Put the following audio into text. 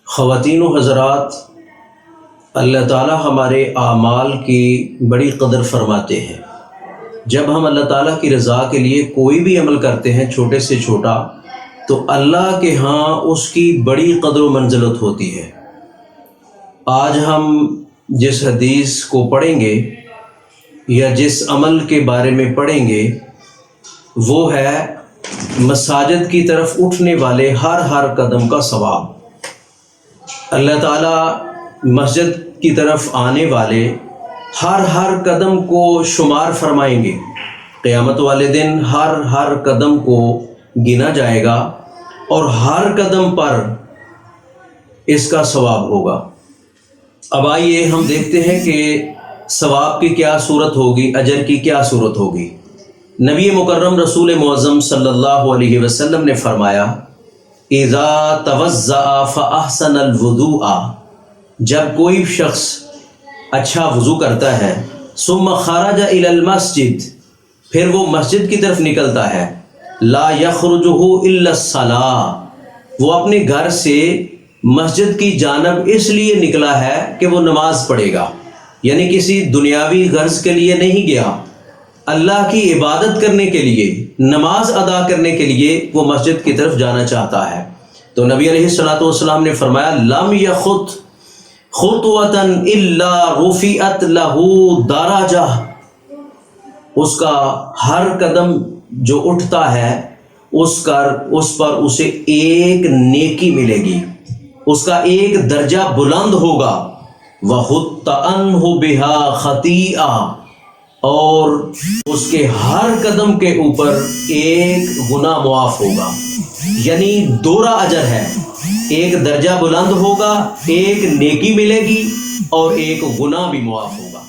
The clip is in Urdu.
خواتین و حضرات، اللہ تعالیٰ ہمارے اعمال کی بڑی قدر فرماتے ہیں۔ جب ہم اللہ تعالیٰ کی رضا کے لیے کوئی بھی عمل کرتے ہیں، چھوٹے سے چھوٹا، تو اللہ کے ہاں اس کی بڑی قدر و منزلت ہوتی ہے۔ آج ہم جس حدیث کو پڑھیں گے یا جس عمل کے بارے میں پڑھیں گے وہ ہے مساجد کی طرف اٹھنے والے ہر قدم کا ثواب۔ اللہ تعالیٰ مسجد کی طرف آنے والے ہر قدم کو شمار فرمائیں گے۔ قیامت والے دن ہر قدم کو گنا جائے گا اور ہر قدم پر اس کا ثواب ہوگا۔ اب آئیے ہم دیکھتے ہیں کہ ثواب کی کیا صورت ہوگی، اجر کی کیا صورت ہوگی۔ نبی مکرم رسول معظم صلی اللہ علیہ وسلم نے فرمایا، اذا توضأ فاحسن الوضوء، جب کوئی شخص اچھا وضو کرتا ہے، ثم خرج الى المسجد، پھر وہ مسجد کی طرف نکلتا ہے، لا یخرجہ الا الصلاۃ، وہ اپنے گھر سے مسجد کی جانب اس لیے نکلا ہے کہ وہ نماز پڑھے گا، یعنی کسی دنیاوی غرض کے لیے نہیں گیا، اللہ کی عبادت کرنے کے لیے، نماز ادا کرنے کے لیے وہ مسجد کی طرف جانا چاہتا ہے، تو نبی علیہ الصلوۃ والسلام نے فرمایا، لم یخط خطوۃ الا رفعت له درجہ، اس کا ہر قدم جو اٹھتا ہے اس پر اسے ایک نیکی ملے گی، اس کا ایک درجہ بلند ہوگا، وَحُطَّ عَنْهُ بِهَا خَطِیئَةٌ، اور اس کے ہر قدم کے اوپر ایک گناہ معاف ہوگا، یعنی دوہرا اجر ہے، ایک درجہ بلند ہوگا، ایک نیکی ملے گی اور ایک گناہ بھی معاف ہوگا۔